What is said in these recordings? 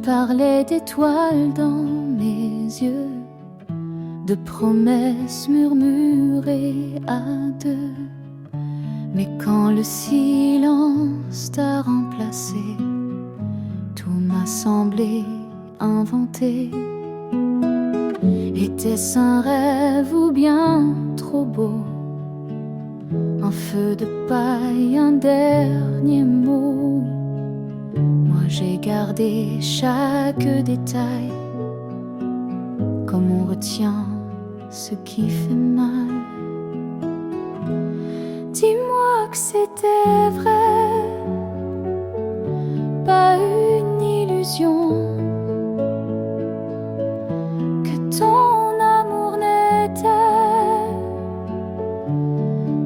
parlais d'étoiles dans mes yeux, de promesses murmurées à deux. Mais quand le silence t'a remplacé, tout m'a semblé inventé. Était-ce un rêve ou bien trop beau? Un feu de paille, un dernier mot. Moi j'ai gardé chaque détail, comme on retient ce qui fait mal. Dis-moi que c'était vrai, pas une illusion, que ton amour n'était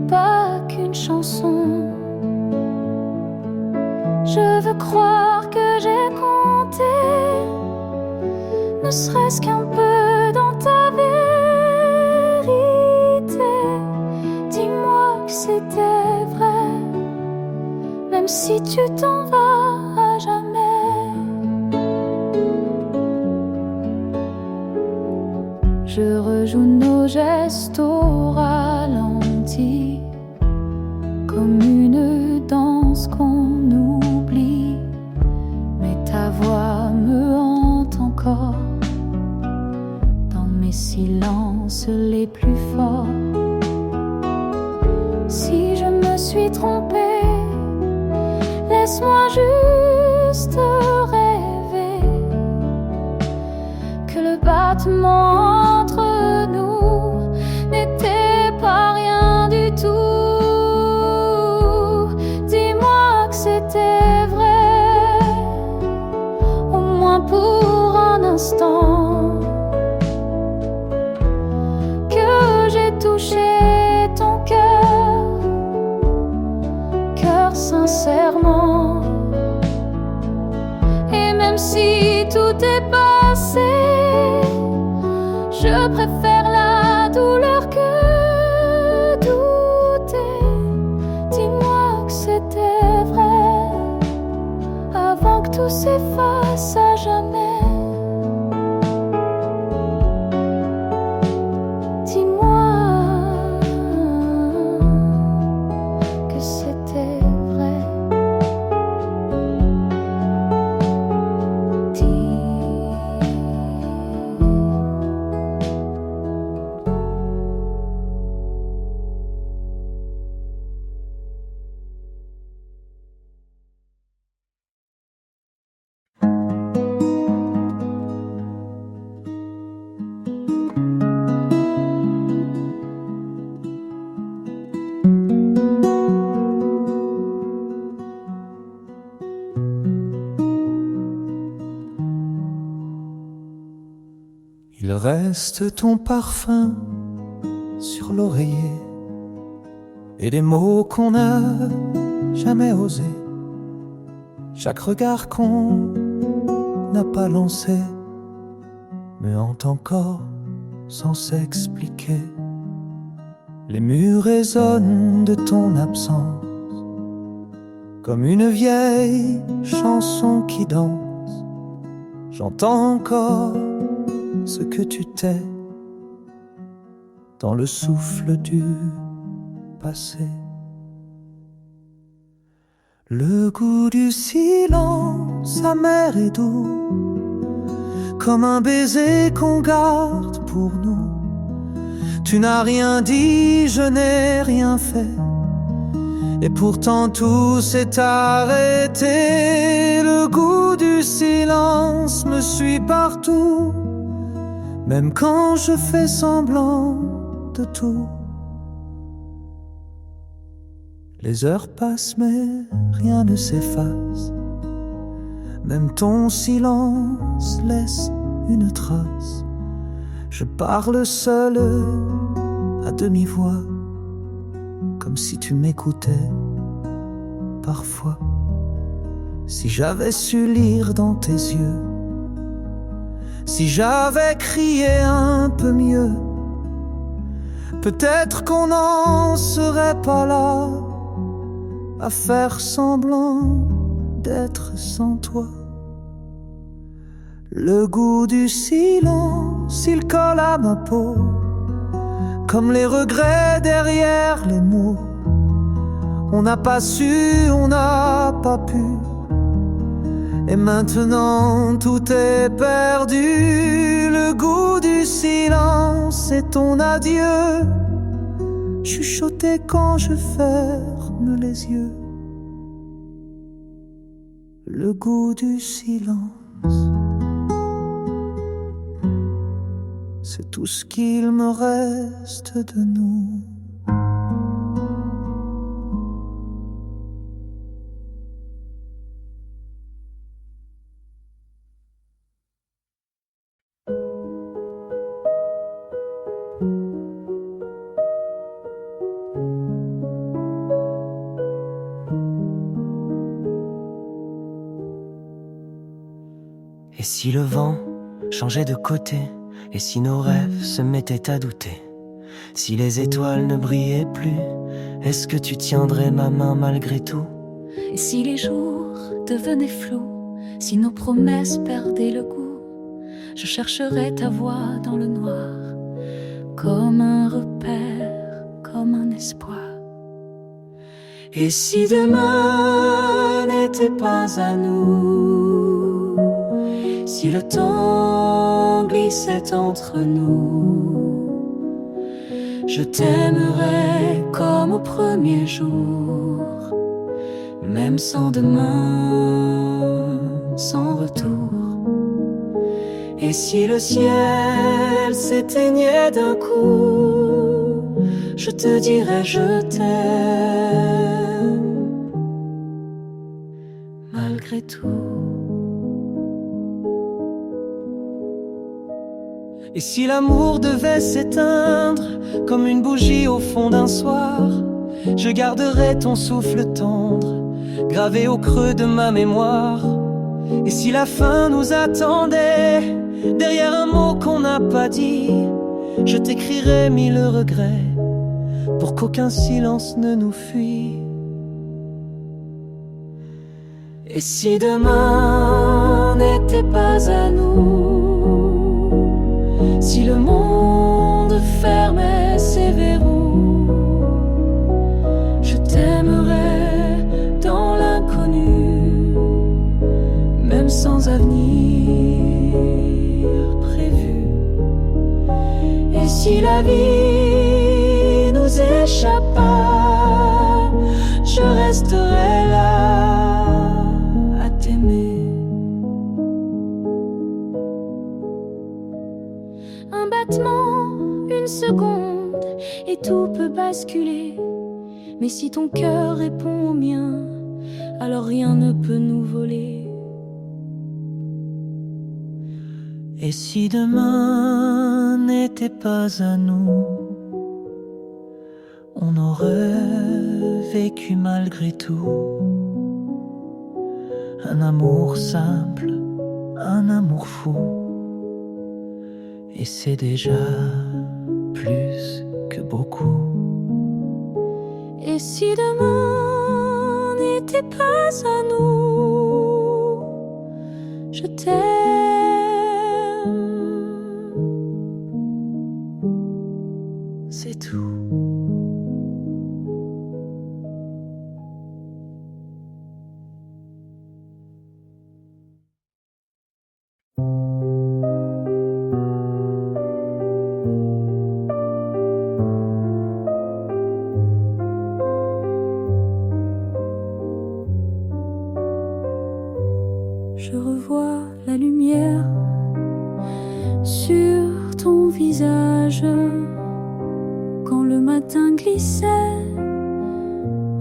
pas qu'une chanson. Je veux croire que j'ai compté, ne serait-ce qu'un peu dans ta vérité. Dis-moi que c'était vrai, même si tu t'en vas à jamais. Je rejoue nos gestes au ralenti, comme une danse qu'on oublie. Mais ta voix me hante encore dans mes silences les plus forts. Si je me suis trompée, laisse-moi juste rêver que le battement entre nous n'était pas rien du tout. Dis-moi que c'était vrai, au moins pour un instant, que j'ai touché ton cœur sincèrement. Et même si tout est passé, je préfère la douleur que douter. Dis-moi que c'était vrai, avant que tout s'efface à jamais. Dis-moi que c'était vrai. Il reste ton parfum sur l'oreiller et des mots qu'on n'a jamais osé. Chaque regard qu'on n'a pas lancé me hante encore sans s'expliquer. Les murs résonnent de ton absence comme une vieille chanson qui danse. J'entends encore ce que tu t'es dans le souffle du passé. Le goût du silence amer et doux, comme un baiser qu'on garde pour nous. Tu n'as rien dit, je n'ai rien fait, et pourtant tout s'est arrêté. Le goût du silence me suit partout, même quand je fais semblant de tout. Les heures passent mais rien ne s'efface, même ton silence laisse une trace. Je parle seul à demi-voix, comme si tu m'écoutais parfois. Si j'avais su lire dans tes yeux, si j'avais crié un peu mieux, peut-être qu'on n'en serait pas là à faire semblant d'être sans toi. Le goût du silence, il colle à ma peau, comme les regrets derrière les mots. On n'a pas su, on n'a pas pu, et maintenant tout est perdu. Le goût du silence, c'est ton adieu, chuchoté quand je ferme les yeux. Le goût du silence, c'est tout ce qu'il me reste de nous. Et si le vent changeait de côté, et si nos rêves se mettaient à douter, si les étoiles ne brillaient plus, est-ce que tu tiendrais ma main malgré tout? Et si les jours devenaient flous, si nos promesses perdaient le goût, je chercherais ta voix dans le noir, comme un repère, comme un espoir. Et si demain n'était pas à nous, si le temps glissait entre nous, je t'aimerais comme au premier jour, même sans demain, sans retour. Et si le ciel s'éteignait d'un coup, je te dirais je t'aime, malgré tout. Et si l'amour devait s'éteindre comme une bougie au fond d'un soir, je garderais ton souffle tendre, gravé au creux de ma mémoire. Et si la fin nous attendait, derrière un mot qu'on n'a pas dit, je t'écrirais mille regrets, pour qu'aucun silence ne nous fuit. Et si demain n'était pas à nous, si le monde fermait ses verrous, je t'aimerais dans l'inconnu, même sans avenir prévu. Et si la vie nous échappa, je resterai là à t'aimer. Un battement, une seconde, et tout peut basculer. Mais si ton cœur répond au mien, alors rien ne peut nous voler. Et si demain n'était pas à nous, on aurait vécu malgré tout un amour simple, un amour fou. Et c'est déjà plus que beaucoup. Et si demain n'était pas à nous, je t'aime, c'est tout. je revois la lumière sur ton visage quand le matin glissait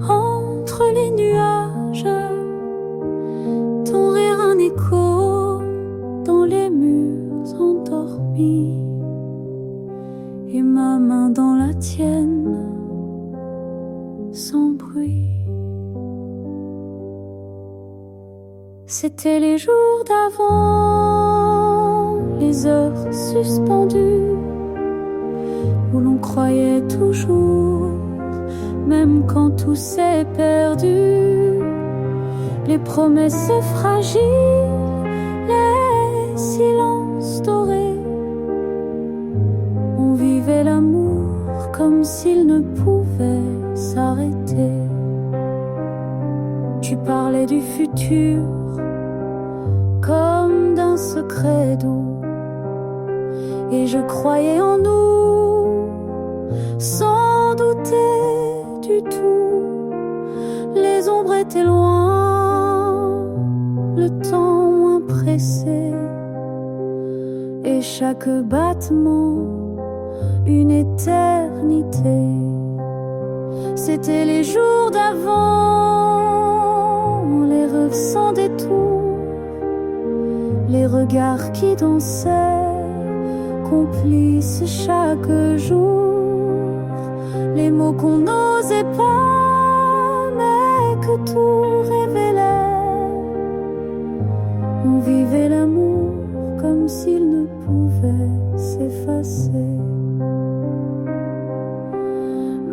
entre les nuages, ton rire un écho dans les murs endormis et ma main dans la tienne sans bruit. C'était les jours d'avant, les heures suspendues, où l'on croyait toujours, même quand tout s'est perdu. Les promesses fragiles, les silence doré. On vivait l'amour comme s'il ne pouvait s'arrêter. Tu parlais du futur comme d'un secret doux, et je croyais en nous sans douter du tout. Les ombres étaient loin, le temps moins pressé, et chaque battement une éternité. C'était les jours d'avant, les rêves sans détour, les regards qui dansaient, complices chaque jour, les mots qu'on n'osait pas, mais que tout révélait. On vivait l'amour comme s'il ne pouvait s'effacer.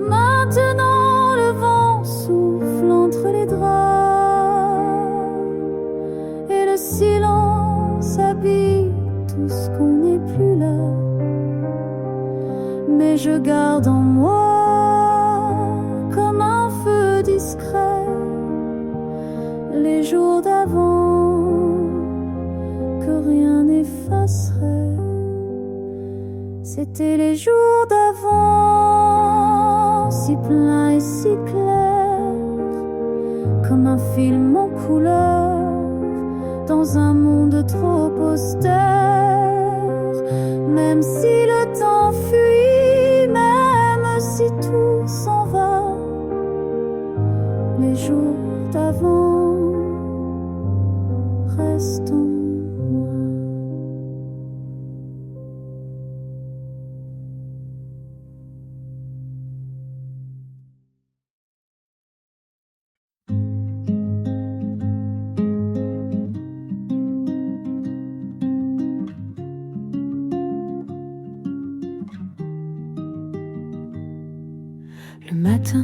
Maintenant le vent souffle entre les draps, et le silence habite tout ce qu'on n'est plus là. Mais je garde en moi comme un feu discret les jours d'avant que rien n'effacerait. C'était les jours d'avant, si pleins et si clairs, comme un film en couleur dans un monde trop austère. Même si le temps fuit, même si tout s'en va, les jours d'avant restent en moi. Le matin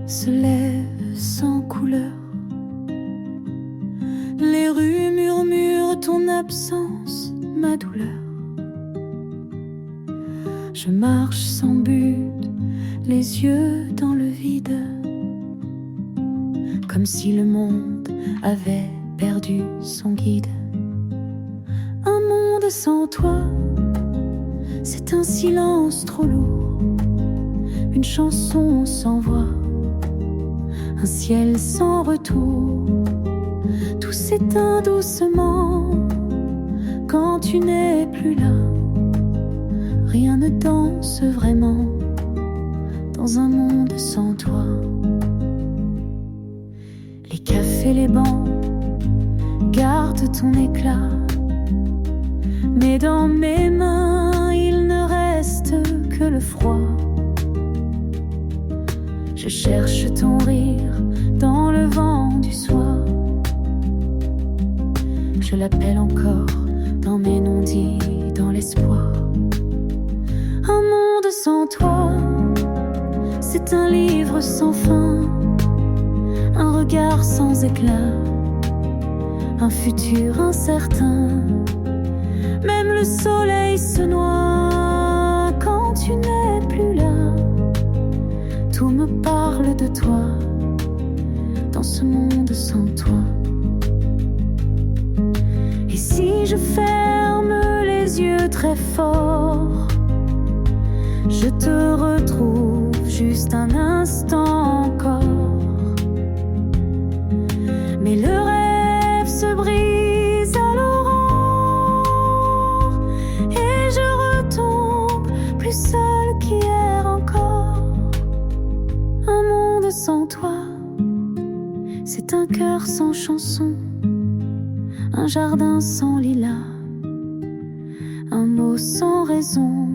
se lève sans couleur. Les rues murmurent ton absence, ma douleur. Je marche sans but, les yeux dans le vide, comme si le monde avait perdu son guide. Un monde sans toi, c'est un silence trop lourd. Une chanson sans voix, un ciel sans retour. Tout s'éteint doucement quand tu n'es plus là. Rien ne danse vraiment dans un monde sans toi. Les cafés, les bancs gardent ton éclat, mais dans mes mains il ne reste que le froid. Je cherche ton rire dans le vent du soir. Je l'appelle encore dans mes non-dits, dans l'espoir. Un monde sans toi, c'est un livre sans fin, un regard sans éclat, un futur incertain. Même le soleil se noie quand tu n'es plus là. Tout me parle de toi, dans ce monde sans toi. Et si je ferme les yeux très fort, je te retrouve juste un instant encore. Mais le rêve se brise à l'aurore, et je retombe plus seule qu'hier encore. Un monde sans toi, c'est un cœur sans chanson, un jardin sans lilas, un mot sans raison.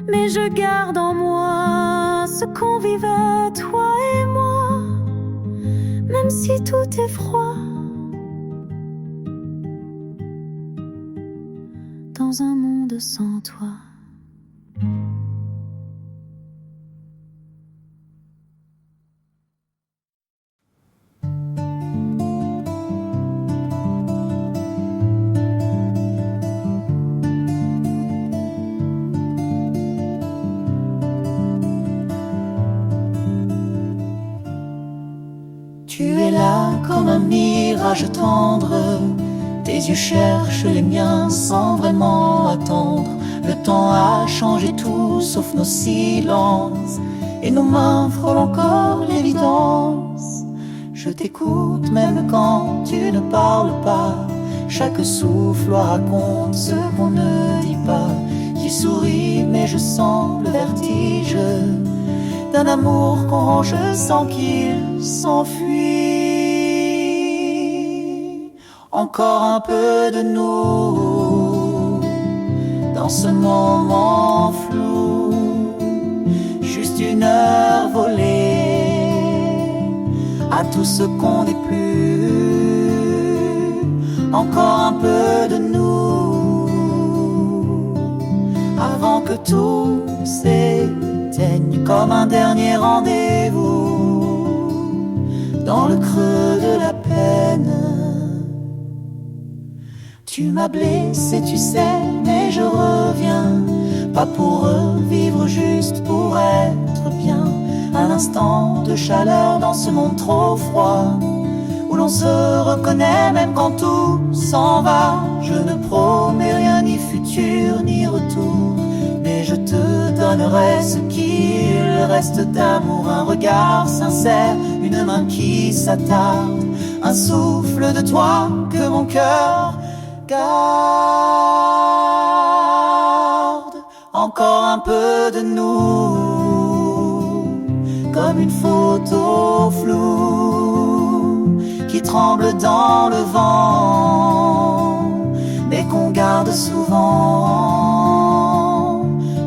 Mais je garde en moi ce qu'on vivait, toi et moi, même si tout est froid. Dans un monde sans toi. Tu es là comme un mirage tendre. Tes yeux cherchent les miens sans vraiment attendre. Le temps a changé tout sauf nos silences, et nos mains frôlent encore l'évidence. Je t'écoute même quand tu ne parles pas. Chaque souffle raconte ce qu'on ne dit pas. Qui sourit mais je sens le vertige d'un amour qu'on ronge sans qu'il s'enfuit. Encore un peu de nous dans ce moment flou, juste une heure volée à tout ce qu'on n'est plus. Encore un peu de nous avant que tout s'éteigne, comme un dernier rendez-vous dans le creux de la peine. Tu m'as blessé, tu sais, mais je reviens, pas pour revivre, juste pour être bien. Un instant de chaleur dans ce monde trop froid, où l'on se reconnaît même quand tout s'en va. Je ne promets rien, ni futur, ni retour, mais je te donnerai ce qu'il reste d'amour. Un regard sincère, une main qui s'attarde, un souffle de toi que mon cœur garde. Encore un peu de nous, comme une photo floue qui tremble dans le vent, mais qu'on garde souvent.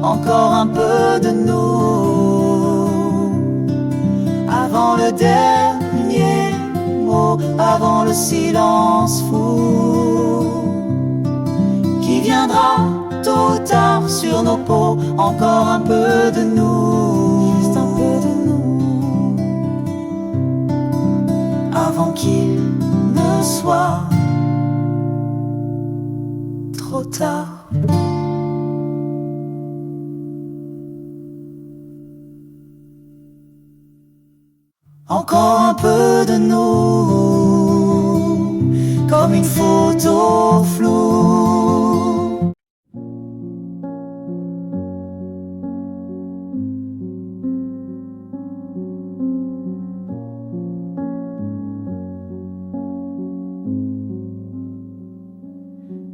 Encore un peu de nous avant le dernier mot, avant le silence fou qui viendra tôt ou tard sur nos peaux. Encore un peu de nous, juste un peu de nous, avant qu'il ne soit trop tard. Encore un peu de nous, comme une photo floue.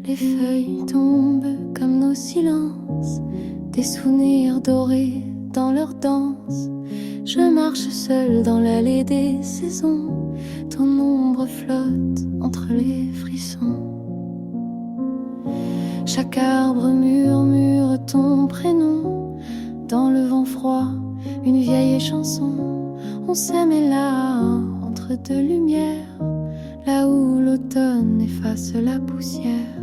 Les feuilles tombent comme nos silences, des souvenirs dorés dans leur danse. Je marche seule dans l'allée des saisons, ton ombre flotte entre les frissons. Chaque arbre murmure ton prénom, dans le vent froid, une vieille chanson. On s'aimait là, entre deux lumières, là où l'automne efface la poussière.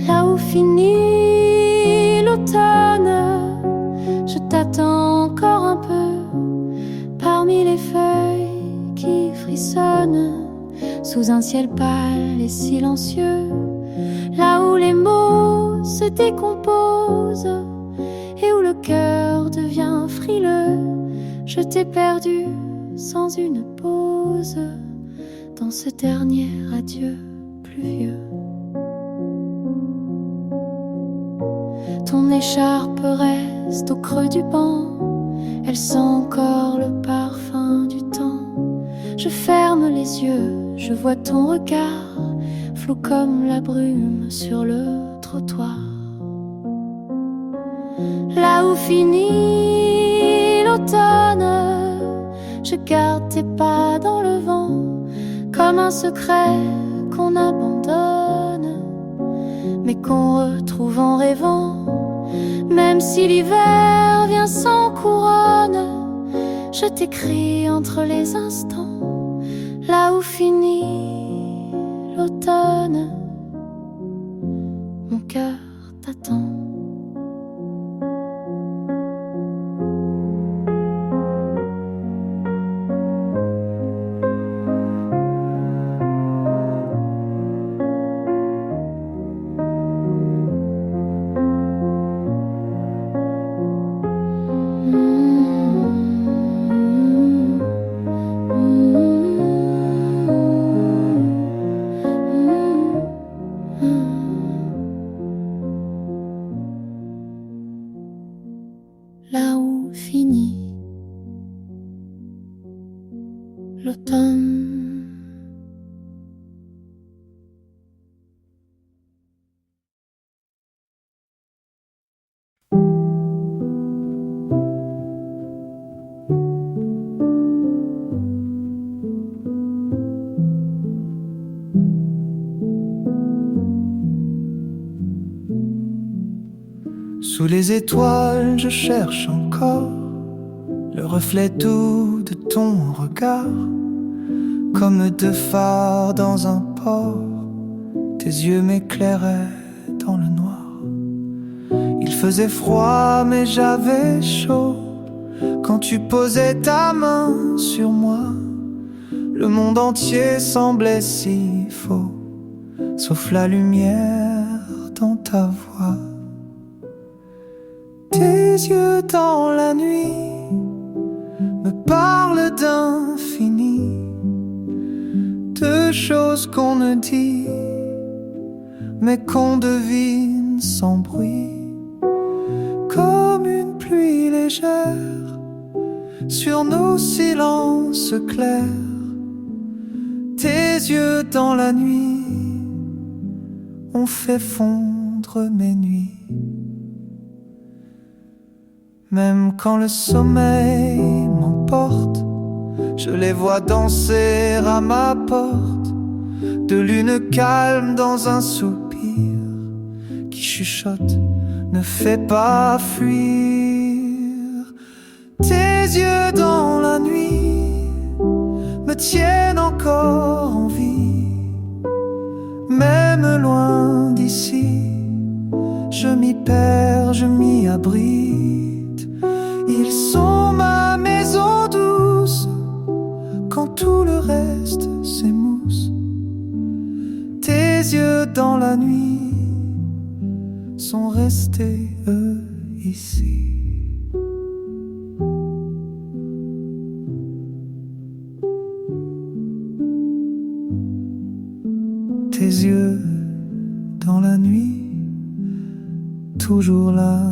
Là où finit l'automne, je t'attends encore un peu, parmi les feuilles qui frissonnent, sous un ciel pâle et silencieux. Là où les mots se décomposent et où le cœur devient frileux. Je t'ai perdu sans une pause, dans ce dernier adieu pluvieux. Ton écharpe reste au creux du banc, elle sent encore le parfum du temps. Je ferme les yeux, je vois ton regard, flou comme la brume sur le trottoir. Là où finit l'automne, je garde tes pas dans le vent, comme un secret qu'on abandonne, mais qu'on retrouve en rêvant. Même si l'hiver vient sans couronne, je t'écris entre les instants. Là où finit l'automne, mon cœur t'attend. là où finit l'automne. Sous les étoiles, je cherche encore le reflet doux de ton regard. Comme deux phares dans un port, tes yeux m'éclairaient dans le noir. Il faisait froid mais j'avais chaud quand tu posais ta main sur moi. Le monde entier semblait si faux, sauf la lumière dans ta voix. Tes yeux dans la nuit me parlent d'infini, de choses qu'on ne dit, mais qu'on devine sans bruit. Comme une pluie légère sur nos silences clairs. Tes yeux dans la nuit ont fait fondre mes nuits. Même quand le sommeil m'emporte, je les vois danser à ma porte. De lune calme dans un soupir qui chuchote, ne fais pas fuir. Tes yeux dans la nuit me tiennent encore en vie. Même loin d'ici, je m'y perds, je m'y abrite. Ils sont ma maison douce quand tout le reste s'émousse. Tes yeux dans la nuit sont restés, eux, ici. Tes yeux dans la nuit, toujours là,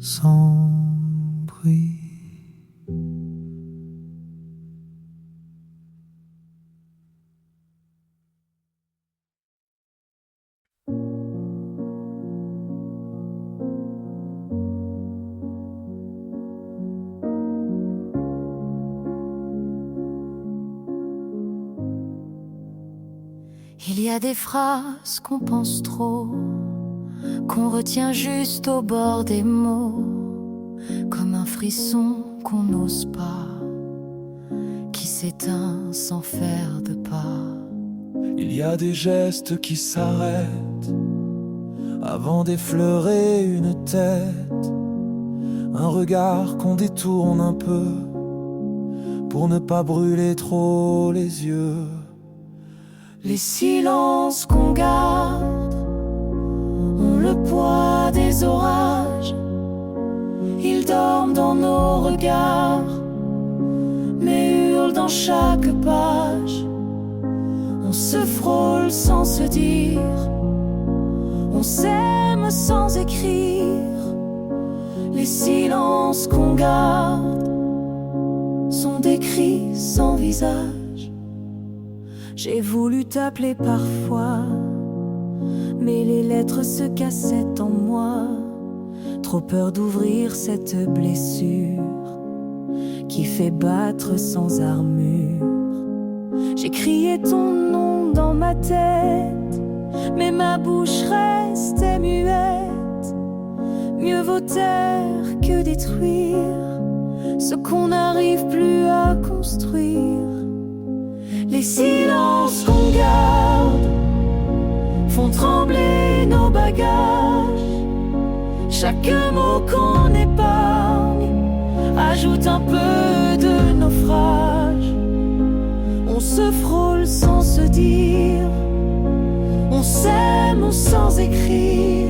sans bruit. Il y a des phrases qu'on pense trop, qu'on retient juste au bord des mots, comme un frisson qu'on n'ose pas, qui s'éteint sans faire de pas. Il y a des gestes qui s'arrêtent avant d'effleurer une tête, un regard qu'on détourne un peu pour ne pas brûler trop les yeux. Les silences qu'on garde ont le poids des orages. Ils dorment dans nos regards, mais hurlent dans chaque page. On se frôle sans se dire, on s'aime sans écrire. Les silences qu'on garde sont des cris sans visage. J'ai voulu t'appeler parfois, mais les lettres se cassaient en moi. Trop peur d'ouvrir cette blessure qui fait battre sans armure. J'ai crié ton nom dans ma tête, mais ma bouche restait muette. Mieux vaut taire que détruire ce qu'on n'arrive plus à construire. Les silences qu'on garde font trembler nos bagages. Chaque mot qu'on épargne ajoute un peu de naufrage. On se frôle sans se dire, on s'aime sans écrire.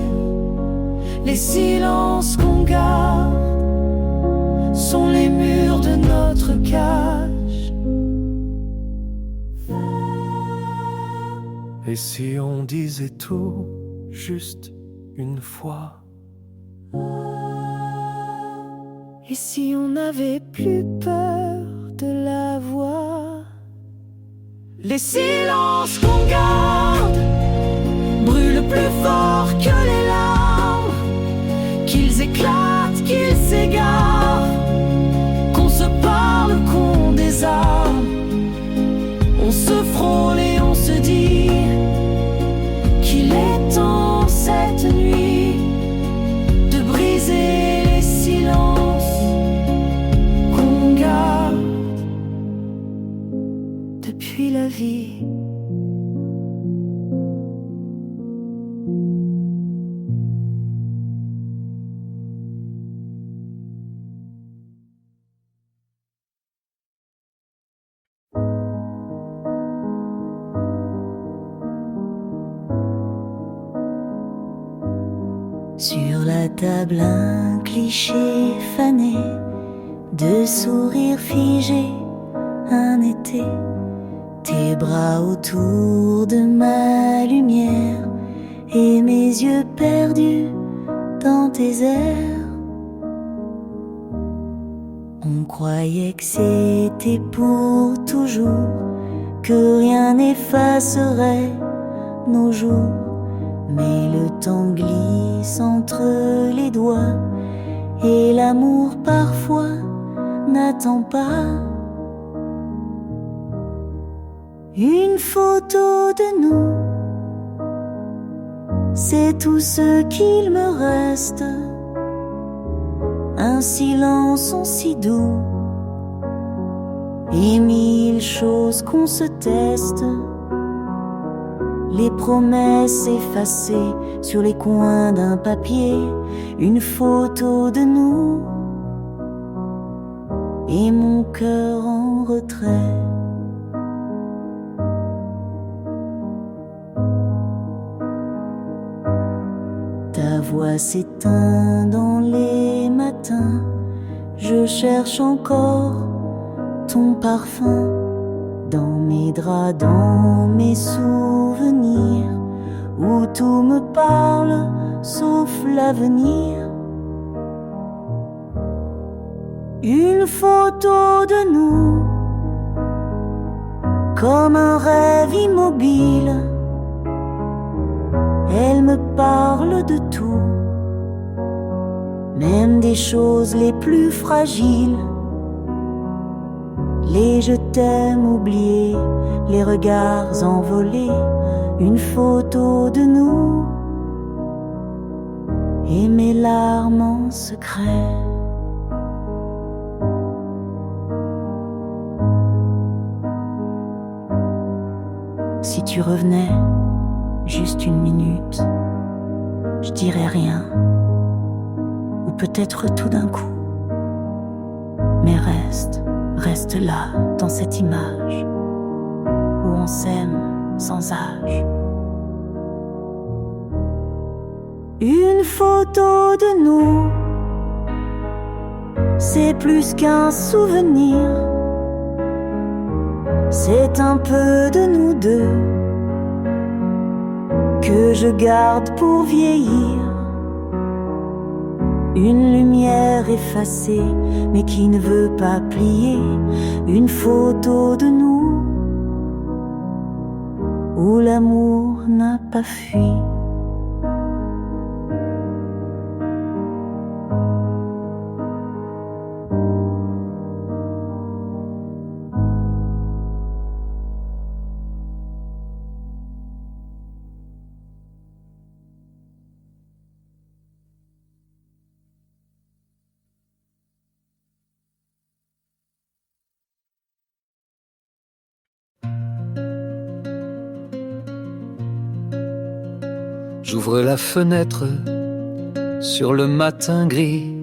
Les silences qu'on garde sont les murs de notre cage. Et si on disait tout juste une fois? Et si on n'avait plus peur de la voix? Les silences qu'on garde brûlent plus fort que les larmes, qu'ils éclatent, qu'ils s'égarent, qu'on se parle, qu'on désarme. On se frôle et on se dit qu'il est temps cette nuit de briser les silences qu'on garde depuis la vie. Sur la table un cliché fané de sourires figés, un été, tes bras autour de ma lumière et mes yeux perdus dans tes airs. On croyait que c'était pour toujours, que rien n'effacerait nos jours. Mais le temps glisse entre les doigts et l'amour parfois n'attend pas. Une photo de nous, c'est tout ce qu'il me reste. Un silence si doux et mille choses qu'on se teste. Les promesses effacées sur les coins d'un papier, une photo de nous et mon cœur en retrait. Ta voix s'éteint dans les matins, je cherche encore ton parfum. Dans mes draps, dans mes souvenirs, où tout me parle sauf l'avenir. Une photo de nous, comme un rêve immobile. Elle me parle de tout, même des choses les plus fragiles. Les je t'aime oubliés, les regards envolés, une photo de nous et mes larmes en secret. Si tu revenais juste une minute, je dirais rien, ou peut-être tout d'un coup, mais reste là, dans cette image où on s'aime sans âge. Une photo de nous, c'est plus qu'un souvenir, c'est un peu de nous deux que je garde pour vieillir. Une lumière effacée, mais qui ne veut pas plier. Une photo de nous, où l'amour n'a pas fui. J'ouvre la fenêtre sur le matin gris.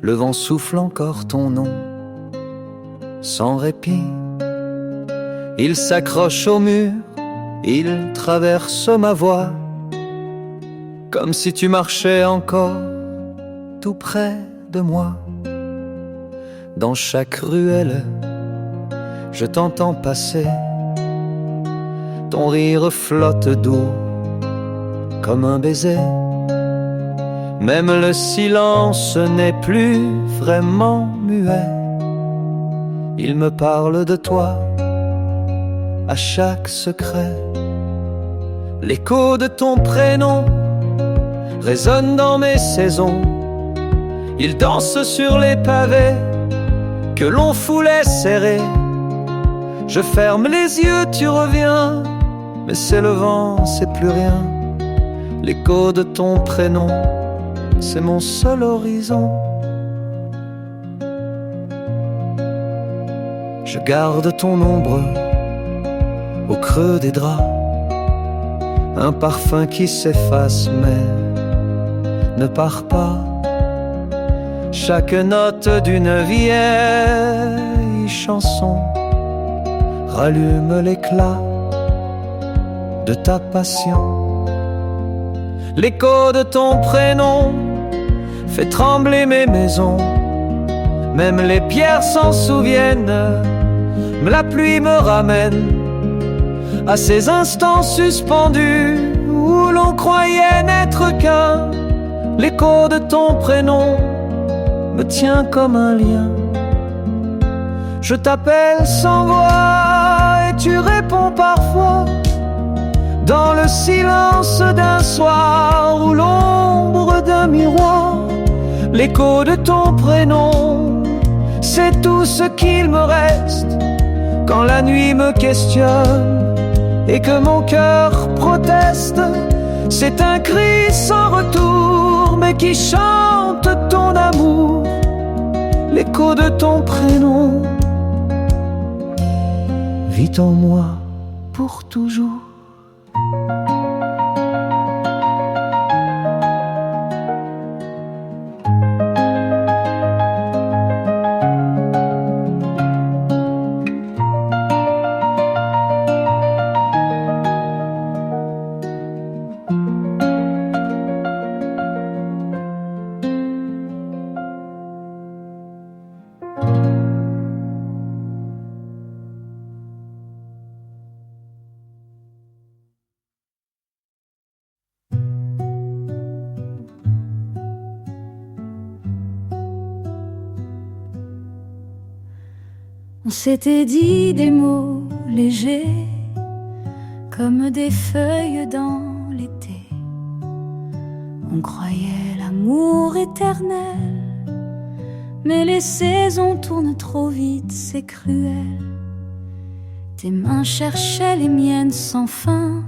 Le vent souffle encore ton nom sans répit. Il s'accroche au mur, il traverse ma voie, comme si tu marchais encore tout près de moi. Dans chaque ruelle, je t'entends passer. Ton rire flotte doux comme un baiser. Même le silence n'est plus vraiment muet. Il me parle de toi à chaque secret. L'écho de ton prénom résonne dans mes saisons. Il danse sur les pavés que l'on foulait serrés. Je ferme les yeux, tu reviens, mais c'est le vent, c'est plus rien. L'écho de ton prénom, c'est mon seul horizon. Je garde ton ombre au creux des draps, un parfum qui s'efface mais ne part pas. Chaque note d'une vieille chanson rallume l'éclat de ta passion. L'écho de ton prénom fait trembler mes maisons. Même les pierres s'en souviennent. La pluie me ramène à ces instants suspendus où l'on croyait n'être qu'un. L'écho de ton prénom me tient comme un lien. Je t'appelle sans voix et tu réponds parfois dans le silence d'un soir ou l'ombre d'un miroir. L'écho de ton prénom, c'est tout ce qu'il me reste quand la nuit me questionne et que mon cœur proteste. C'est un cri sans retour mais qui chante ton amour. L'écho de ton prénom vit en moi pour toujours. On s'était dit des mots légers comme des feuilles dans l'été. On croyait l'amour éternel, mais les saisons tournent trop vite, c'est cruel. Tes mains cherchaient les miennes sans fin,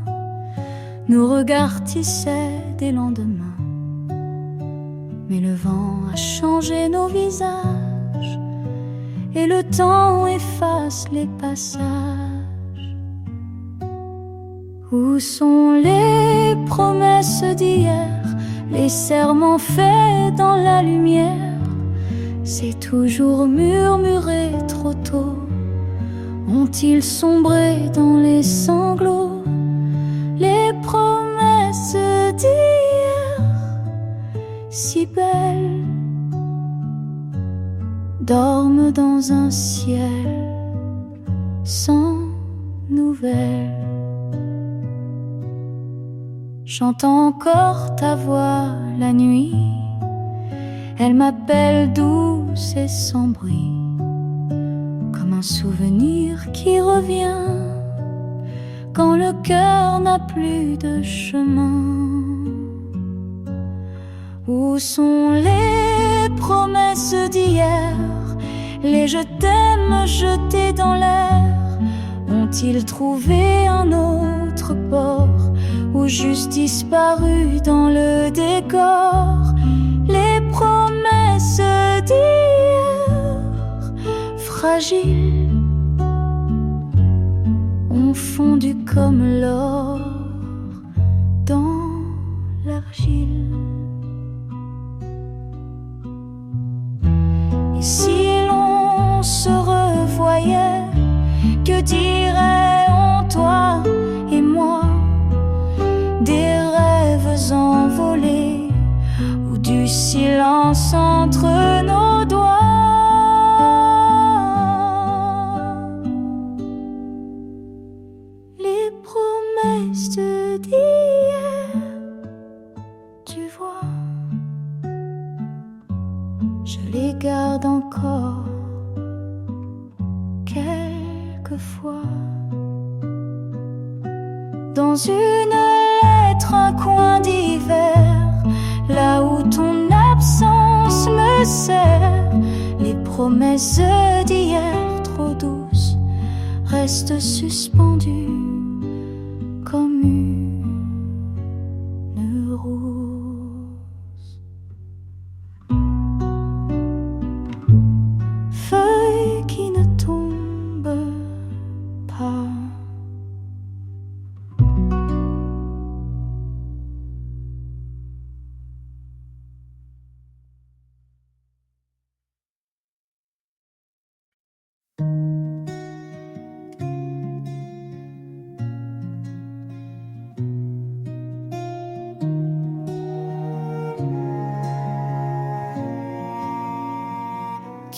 nos regards tissaient des lendemains. Mais le vent a changé nos visages et le temps efface les passages. Où sont les promesses d'hier, les serments faits dans la lumière? C'est toujours murmuré trop tôt. Ont-ils sombré dans les sanglots? Les promesses d'hier, si belles, dorment dans un ciel sans nouvelles. J'entends encore ta voix la nuit, elle m'appelle douce et sans bruit, comme un souvenir qui revient quand le cœur n'a plus de chemin. Où sont les promesses d'hier, les je t'aime jetés dans l'air? Ont-ils trouvé un autre port ou juste disparu dans le décor? Les promesses d'hier, fragiles, ont fondu comme l'or dans l'argile. Et si l'on se revoyait, que diraient-on toi et moi? Des rêves envolés ou du silence entre nos doigts? Les promesses d'hier, tu vois, les garde encore quelquefois. Dans une lettre, un coin d'hiver, là où ton absence me sert, les promesses d'hier trop douces restent suspendues comme une rose. Feuilles qui ne tombent pas.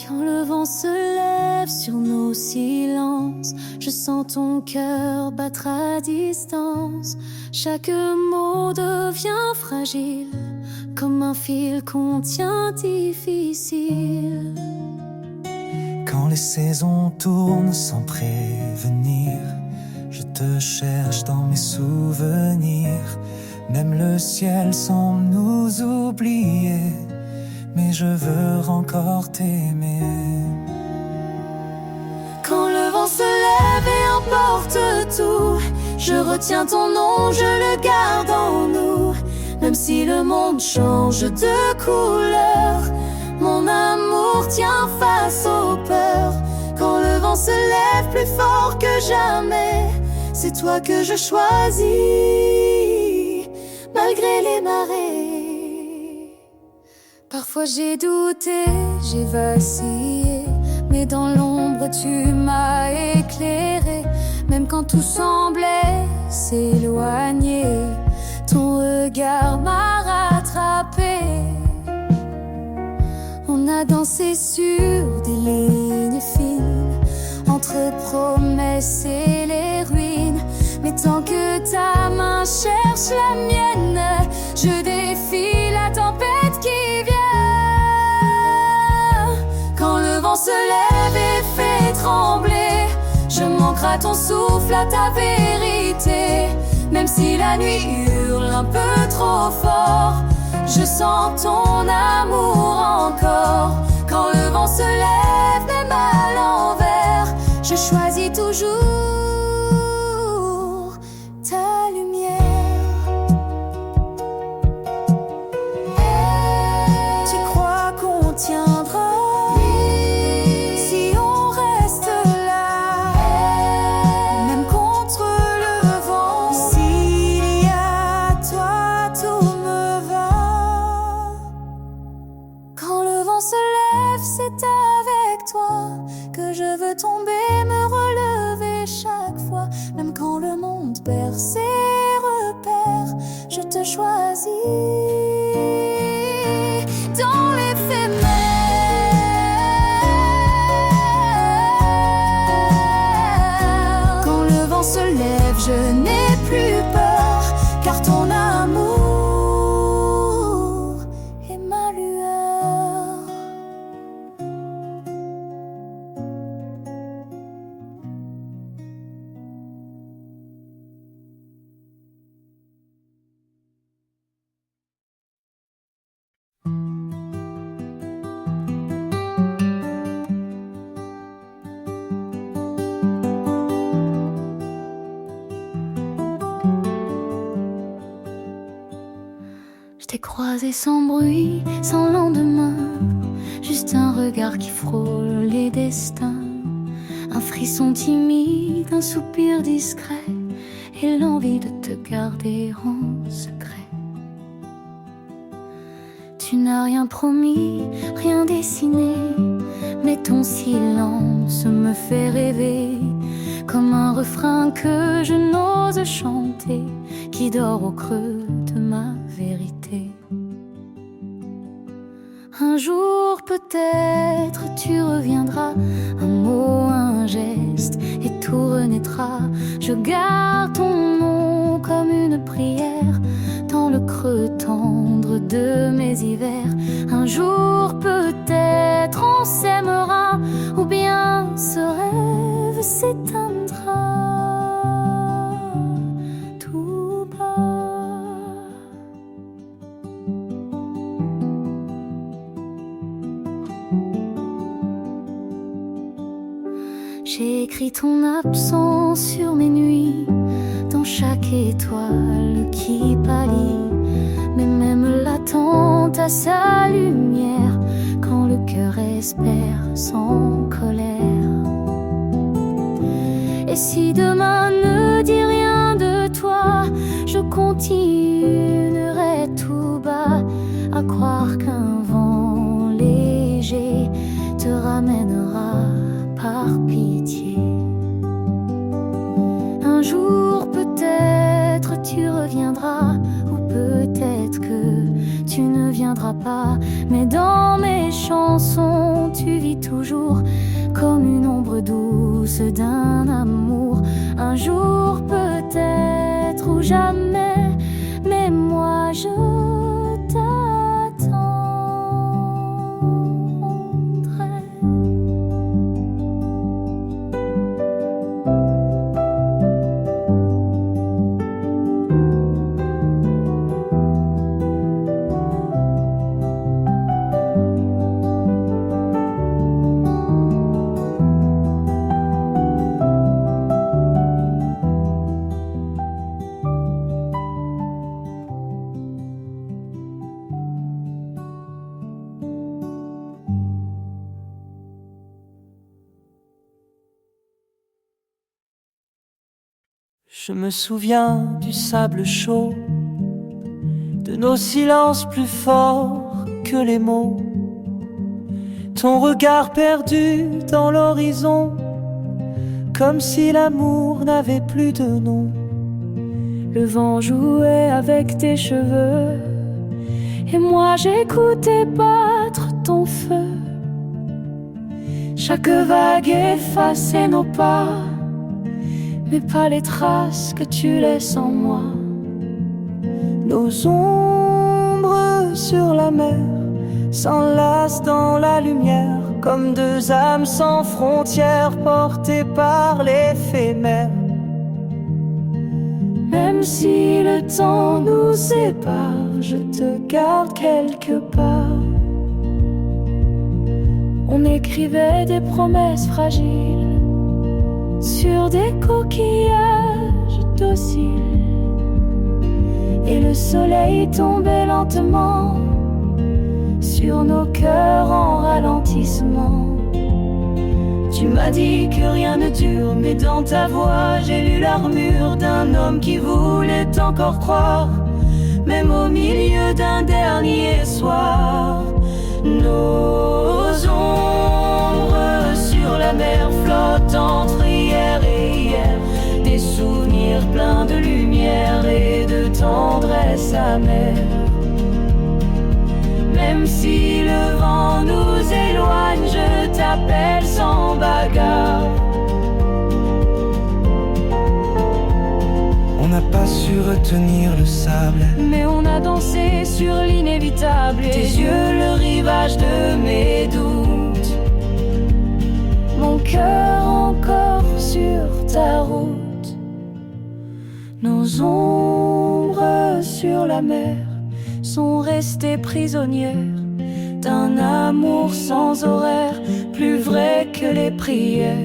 Quand le vent se lève sur nos silences, je sens ton cœur battre à distance. Chaque mot devient fragile, comme un fil qu'on tient difficile. Quand les saisons tournent sans prévenir, je te cherche dans mes souvenirs. Même le ciel semble nous oublier, mais je veux encore t'aimer. Quand le vent se lève et emporte tout, je retiens ton nom, je le garde en nous. Même si le monde change de couleur, mon amour tient face aux peurs. Quand le vent se lève plus fort que jamais, c'est toi que je choisis, malgré les marées. Parfois j'ai douté, j'ai vacillé, mais dans l'ombre tu m'as éclairé. Même quand tout semblait s'éloigner, ton regard m'a rattrapé. On a dansé sur des lignes fines, entre promesses et les ruines. Mais tant que ta main cherche la mienne, je défie la tempête qui vient. Quand le vent se lève et fait trembler, je manquerai à ton souffle, à ta vérité. Même si la nuit hurle un peu trop fort, je sens ton amour encore. Quand le vent se lève, même à l'envers, je choisis toujours ta lumière. Tu crois qu'on tiendra si on reste là, même contre le vent? S'il y a toi, tout me va. Quand le vent se lève, c'est avec toi que je veux tomber, me relever chaque fois. Même quand le monde perd ses repères, je te choisis dans l'éphémère. Quand le vent se lève, je n'ai plus peur, car ton amour est ma lueur. Je t'ai croisé sans bruit, sans lendemain, juste un regard qui frôle les destins. Un frisson timide, un soupir discret, et l'envie de te garder en secret. Tu n'as rien promis, rien dessiné, mais ton silence me fait rêver, comme un refrain que je n'ose chanter, qui dort au creux de ma vérité. Un jour peut-être tu reviendras, un mot, un geste, et tout renaîtra. Je garde ton nom comme une prière, dans le creux tendre de mes hivers. Un jour peut-être J'ai écrit ton absence sur mes nuits, dans chaque étoile qui pâlit. Mais même l'attente a sa lumière, quand le cœur espère sans colère. Et si demain ne dit rien de toi, je continuerai tout bas à croire qu'un vent léger te ramènera par pitié. Un jour peut-être tu reviendras, ou peut-être que tu ne viendras pas. Mais dans mes chansons tu vis toujours comme une ombre douce d'un amour. Un jour peut-être ou jamais, mais moi je t'attendrai. Je me souviens du sable chaud, de nos silences plus forts que les mots, ton regard perdu dans l'horizon, comme si l'amour n'avait plus de nom. Le vent jouait avec tes cheveux, et moi j'écoutais battre ton feu. Chaque vague effaçait nos pas, mais pas les traces que tu laisses en moi. Nos ombres sur la mer s'enlacent dans la lumière, comme deux âmes sans frontières portées par l'éphémère. Même si le temps nous sépare, je te garde quelque part. On écrivait des promesses fragiles sur des coquillages dociles, et le soleil tombait lentement sur nos cœurs en ralentissement. Tu m'as dit que rien ne dure, mais dans ta voix j'ai lu l'armure d'un homme qui voulait encore croire, même au milieu d'un dernier soir. Nos ombres sur la mer flottent entre hier et hier, des souvenirs pleins de lumière et de tendresse amère. Même si le vent nous éloigne, je t'appelle sans bagarre. On n'a pas su retenir le sable, mais on a dansé sur l'inévitable. Tes yeux, le rivage de mes doutes, mon cœur encore sur ta route. Nos ombres sur la mer sont restées prisonnières d'un amour sans horaire, plus vrai que les prières.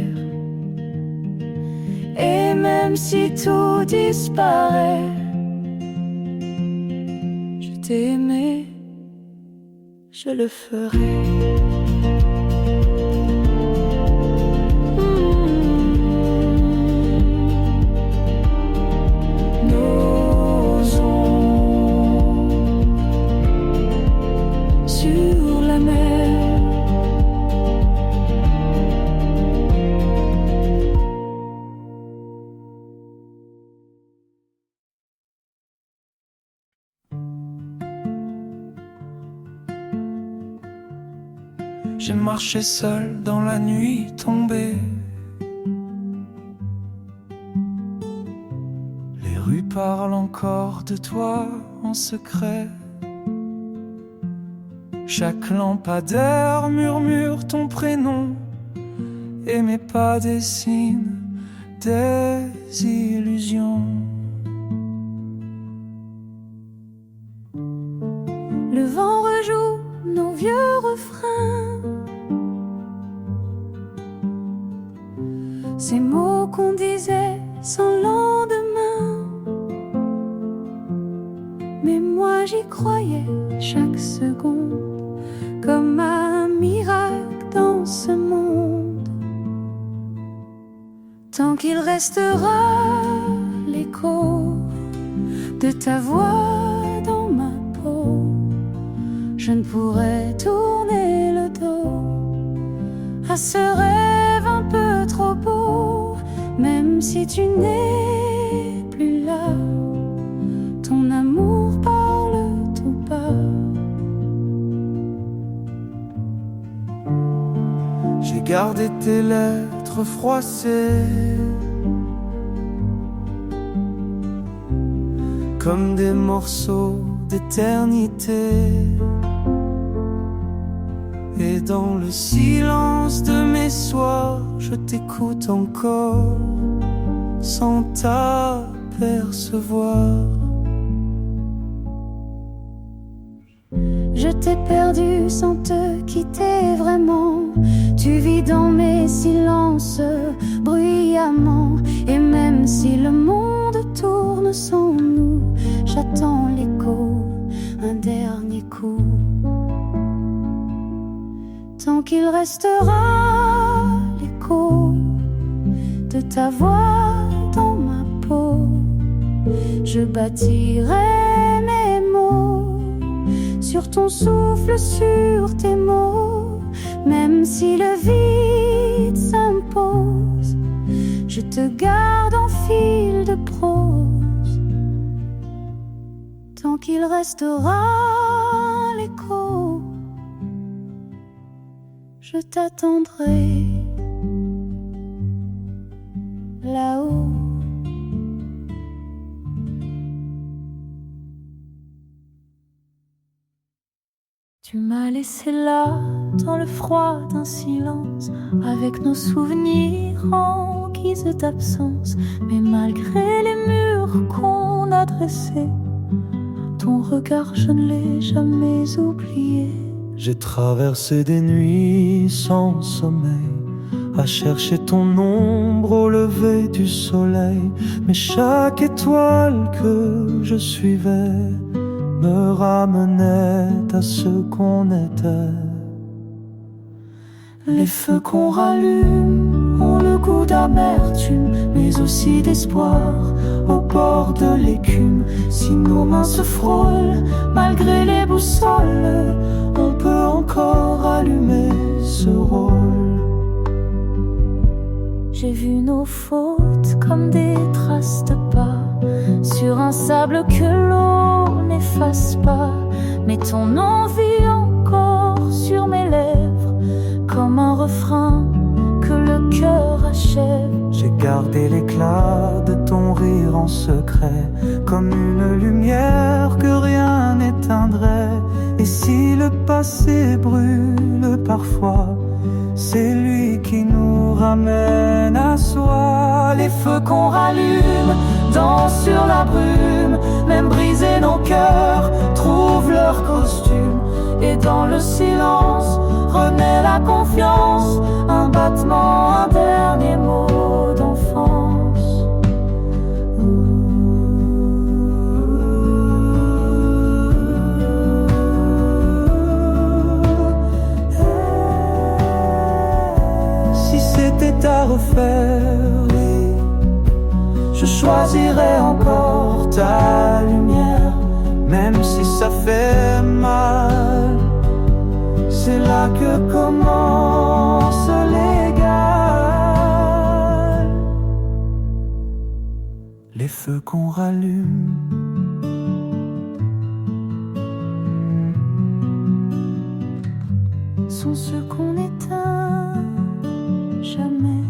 Et même si tout disparaît, je t'ai aimé, je le ferai. Nos ombres sur la mer. j'ai marché seul dans la nuit tombée. Les rues parlent encore de toi en secret. Chaque lampadaire murmure ton prénom, et mes pas dessinent des illusions. Le vent rejoue nos vieux refrains ces mots qu'on disait sans lendemain. Mais moi j'y croyais chaque seconde, comme à un miracle dans ce monde. Tant qu'il restera l'écho de ta voix dans ma peau, je ne pourrai tourner le dos à ce rêve un peu trop beau. Même si tu n'es plus là, ton amour parle tout bas. J'ai gardé tes lettres froissées comme des morceaux d'éternité. Et dans le silence de mes soirs, je t'écoute encore sans t'apercevoir. Je t'ai perdu sans te quitter vraiment. Tu vis dans mes silences bruyamment. Et même si le monde tourne sans nous, j'attends l'écho, un dernier coup. Tant qu'il restera l'écho de ta voix dans ma peau, je bâtirai mes mots sur ton souffle, sur tes mots. Même si le vide s'impose, je te garde en fil de prose. Tant qu'il restera l'écho, je t'attendrai là-haut. Tu m'as laissé là, dans le froid d'un silence, avec nos souvenirs en guise d'absence. Mais malgré les murs qu'on a dressés, ton regard je ne l'ai jamais oublié. J'ai traversé des nuits sans sommeil, à chercher ton ombre au lever du soleil. Mais chaque étoile que je suivais me ramenait à ce qu'on était. Les feux qu'on rallume ont le goût d'amertume, mais aussi d'espoir au bord de l'écume. Si nos mains se frôlent, malgré les boussoles, on peut encore allumer ce rôle. J'ai vu nos fautes comme des traces de pas sur un sable que l'eau n'efface pas. Mais ton envie encore sur mes lèvres, comme un refrain que le cœur achève. J'ai gardé l'éclat de ton rire en secret, comme une lumière que rien n'éteindrait. Et si le passé brûle parfois, c'est lui qui nous ramène à soi. Les feux qu'on rallume dansent sur la brume, même brisés nos cœurs trouvent leur costume. Et dans le silence renaît la confiance, un battement, un dernier mot d'enfance. Si c'était à refaire, oui, je choisirais encore ta lumière. Même si ça fait mal, c'est là que commence l'égal. Les feux qu'on rallume sont ceux qu'on éteint jamais.